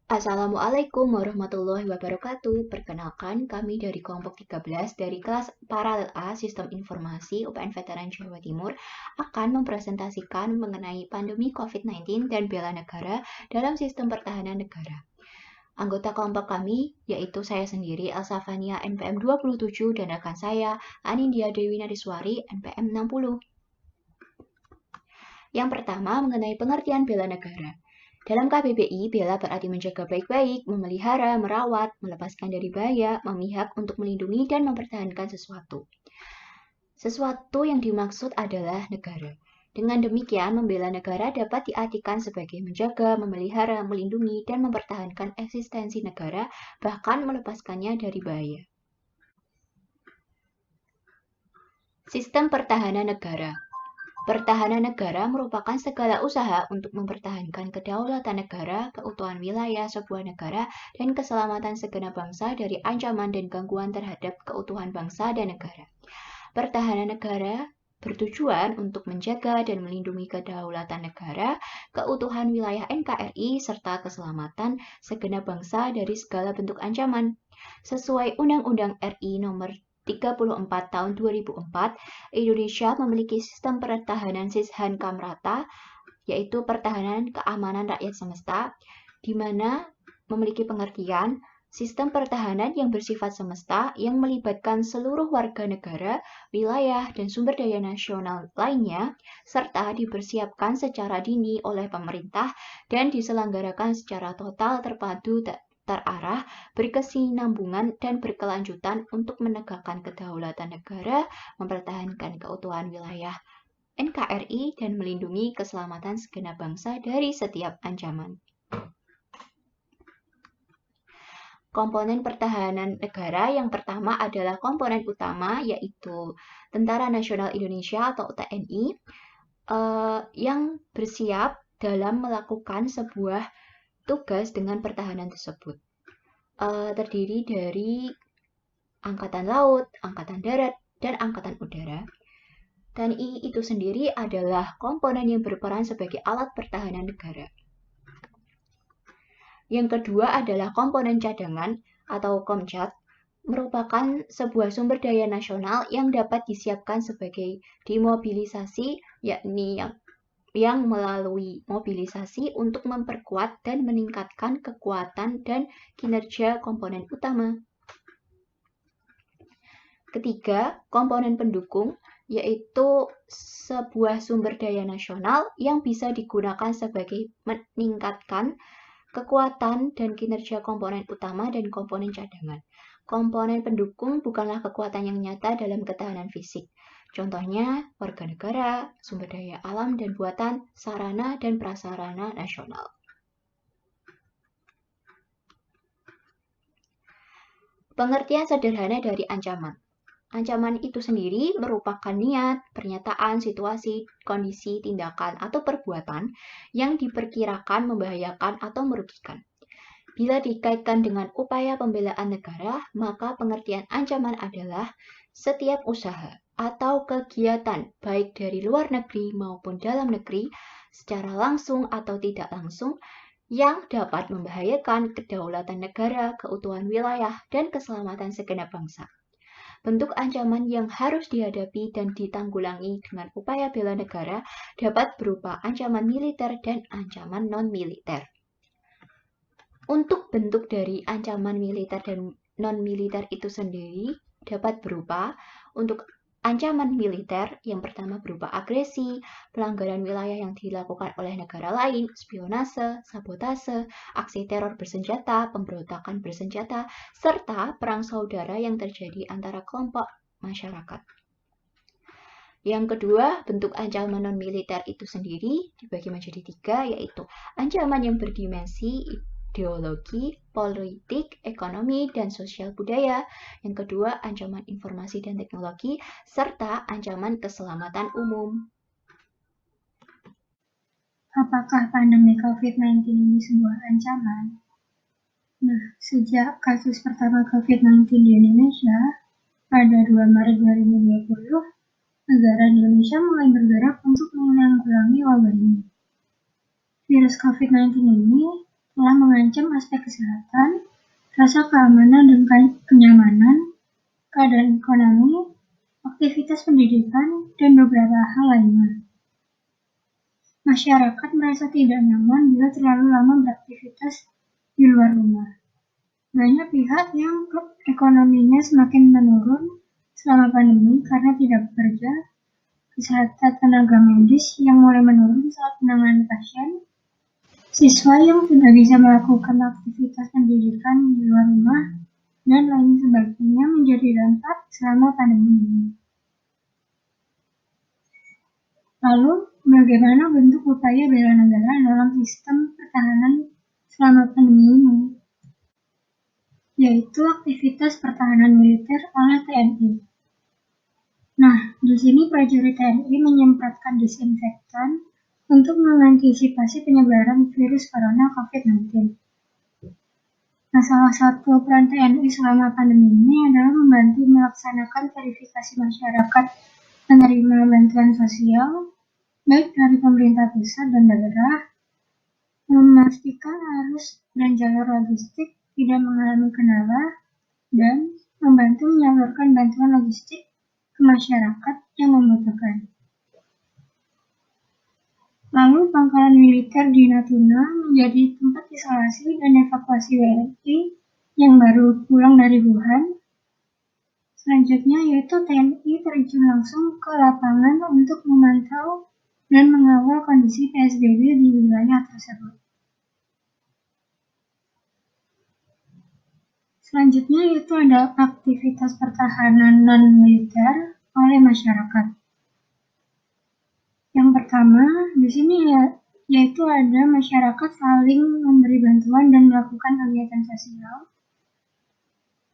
Assalamualaikum warahmatullahi wabarakatuh. Perkenalkan, kami dari kelompok 13 dari kelas Paralel A Sistem Informasi UPN Veteran Jawa Timur akan mempresentasikan mengenai pandemi COVID-19 dan bela negara dalam sistem pertahanan negara. Anggota kelompok kami yaitu saya sendiri Elsa Fania NPM 27 dan rekan saya Anindya Dewi Nariswari NPM 60. Yang pertama mengenai pengertian bela negara. Dalam KBBI, bela berarti menjaga baik-baik, memelihara, merawat, melepaskan dari bahaya, memihak untuk melindungi dan mempertahankan sesuatu. Sesuatu yang dimaksud adalah negara. Dengan demikian, membela negara dapat diartikan sebagai menjaga, memelihara, melindungi, dan mempertahankan eksistensi negara, bahkan melepaskannya dari bahaya. Sistem pertahanan negara. Pertahanan negara merupakan segala usaha untuk mempertahankan kedaulatan negara, keutuhan wilayah sebuah negara, dan keselamatan segenap bangsa dari ancaman dan gangguan terhadap keutuhan bangsa dan negara. Pertahanan negara bertujuan untuk menjaga dan melindungi kedaulatan negara, keutuhan wilayah NKRI, serta keselamatan segenap bangsa dari segala bentuk ancaman. Sesuai Undang-Undang RI Nomor 34 tahun 2004, Indonesia memiliki sistem pertahanan Sishan Kamrata, yaitu pertahanan keamanan rakyat semesta, di mana memiliki pengertian sistem pertahanan yang bersifat semesta yang melibatkan seluruh warga negara, wilayah, dan sumber daya nasional lainnya, serta dipersiapkan secara dini oleh pemerintah dan diselenggarakan secara total, terpadu, terarah, berkesinambungan, dan berkelanjutan untuk menegakkan kedaulatan negara, mempertahankan keutuhan wilayah NKRI, dan melindungi keselamatan segenap bangsa dari setiap ancaman. Komponen pertahanan negara yang pertama adalah komponen utama, yaitu Tentara Nasional Indonesia atau TNI, yang bersiap dalam melakukan sebuah tugas dengan pertahanan tersebut. Terdiri dari Angkatan Laut, Angkatan Darat, dan Angkatan Udara. TNI itu sendiri adalah komponen yang berperan sebagai alat pertahanan negara. Yang kedua adalah komponen cadangan atau Komcat, merupakan sebuah sumber daya nasional yang dapat disiapkan sebagai dimobilisasi, yakni yang melalui mobilisasi untuk memperkuat dan meningkatkan kekuatan dan kinerja komponen utama. Ketiga, komponen pendukung, yaitu sebuah sumber daya nasional yang bisa digunakan sebagai meningkatkan kekuatan dan kinerja komponen utama dan komponen cadangan. Komponen pendukung bukanlah kekuatan yang nyata dalam ketahanan fisik. Contohnya, warga negara, sumber daya alam dan buatan, sarana dan prasarana nasional. Pengertian sederhana dari ancaman. Ancaman itu sendiri merupakan niat, pernyataan, situasi, kondisi, tindakan, atau perbuatan yang diperkirakan membahayakan atau merugikan. Bila dikaitkan dengan upaya pembelaan negara, maka pengertian ancaman adalah setiap usaha atau kegiatan baik dari luar negeri maupun dalam negeri secara langsung atau tidak langsung yang dapat membahayakan kedaulatan negara, keutuhan wilayah, dan keselamatan segenap bangsa. Bentuk ancaman yang harus dihadapi dan ditanggulangi dengan upaya bela negara dapat berupa ancaman militer dan ancaman non-militer. Untuk bentuk dari ancaman militer dan non-militer itu sendiri dapat berupa untuk ancaman militer yang pertama berupa agresi, pelanggaran wilayah yang dilakukan oleh negara lain, spionase, sabotase, aksi teror bersenjata, pemberontakan bersenjata, serta perang saudara yang terjadi antara kelompok masyarakat. Yang kedua, bentuk ancaman non-militer itu sendiri dibagi menjadi tiga, yaitu ancaman yang berdimensi ideologi, politik, ekonomi, dan sosial budaya. Yang kedua, ancaman informasi dan teknologi, serta ancaman keselamatan umum. Apakah pandemi COVID-19 ini sebuah ancaman? Nah, sejak kasus pertama COVID-19 di Indonesia pada 2 Maret 2020, negara Indonesia mulai bergerak untuk menanggulangi wabah ini. Virus COVID-19 ini telah mengancam aspek kesehatan, rasa keamanan dan kenyamanan, keadaan ekonomi, aktivitas pendidikan, dan beberapa hal lainnya. Masyarakat merasa tidak nyaman bila terlalu lama beraktivitas di luar rumah. Banyak pihak yang ekonominya semakin menurun selama pandemi karena tidak bekerja, kesehatan tenaga medis yang mulai menurun saat menangani pasien, siswa yang tidak bisa melakukan aktivitas pendidikan di luar rumah, dan lain sebagainya menjadi dampak selama pandemi ini. Lalu, bagaimana bentuk upaya bela negara dalam sistem pertahanan selama pandemi ini? Yaitu aktivitas pertahanan militer oleh TNI. Nah, di sini prajurit TNI menyemprotkan disinfektan untuk mengantisipasi penyebaran virus corona COVID-19. Nah, salah satu peran TNI selama pandemi ini adalah membantu melaksanakan verifikasi masyarakat penerima bantuan sosial, baik dari pemerintah pusat dan daerah, memastikan arus dan jalur logistik tidak mengalami kendala, dan membantu menyalurkan bantuan logistik ke masyarakat yang membutuhkan. Lalu pangkalan militer di Natuna menjadi tempat isolasi dan evakuasi WNI yang baru pulang dari Wuhan. Selanjutnya yaitu TNI terjun langsung ke lapangan untuk memantau dan mengawal kondisi PSBB di wilayah tersebut. Selanjutnya yaitu ada aktivitas pertahanan non-militer oleh masyarakat. Yang pertama, di sini yaitu ada masyarakat saling memberi bantuan dan melakukan kegiatan sosial.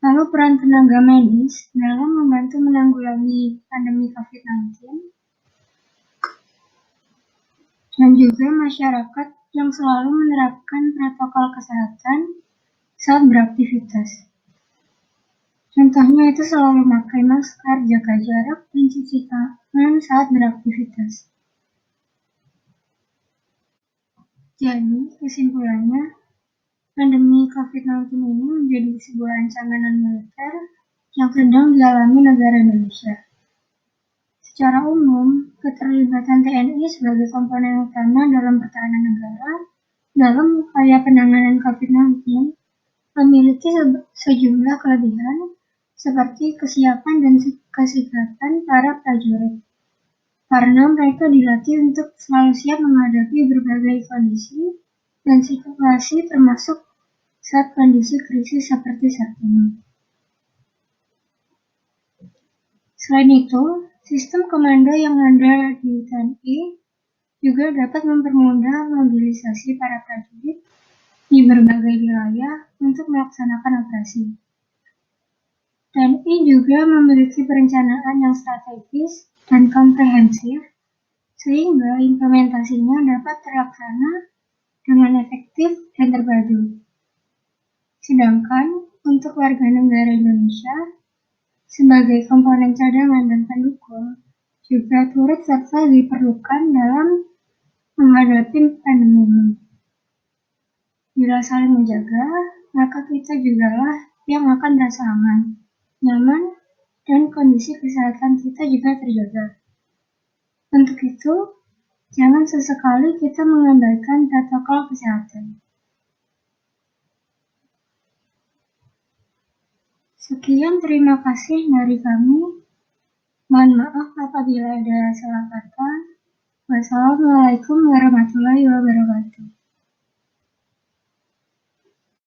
Lalu peran tenaga medis dalam membantu menanggulangi pandemi COVID-19. Dan juga masyarakat yang selalu menerapkan protokol kesehatan saat beraktivitas. Contohnya itu selalu memakai masker, jaga jarak, dan cuci tangan saat beraktivitas. Jadi, kesimpulannya, pandemi COVID-19 ini menjadi sebuah ancaman non-militer yang sedang dialami negara Indonesia. Secara umum, keterlibatan TNI sebagai komponen utama dalam pertahanan negara dalam upaya penanganan COVID-19 memiliki sejumlah kelebihan seperti kesiapan dan kesigapan para prajurit, karena mereka dilatih untuk selalu siap menghadapi berbagai kondisi dan situasi termasuk saat kondisi krisis seperti saat ini. Selain itu, sistem komando yang ada di TNI juga dapat mempermudah mobilisasi para prajurit di berbagai wilayah untuk melaksanakan operasi. TNI juga memiliki perencanaan yang strategis dan komprehensif, sehingga implementasinya dapat terlaksana dengan efektif dan terpadu. Sedangkan untuk warga negara Indonesia, sebagai komponen cadangan dan pendukung, juga turut serta diperlukan dalam menghadapi pandemi ini. Bila saling menjaga, maka kita jugalah yang akan merasa aman, nyaman, dan kondisi kesehatan kita juga terjaga. Untuk itu, jangan sesekali kita mengabaikan protokol kesehatan. Sekian, terima kasih dari kami. Mohon maaf apabila ada salah kata. Wassalamualaikum warahmatullahi wabarakatuh.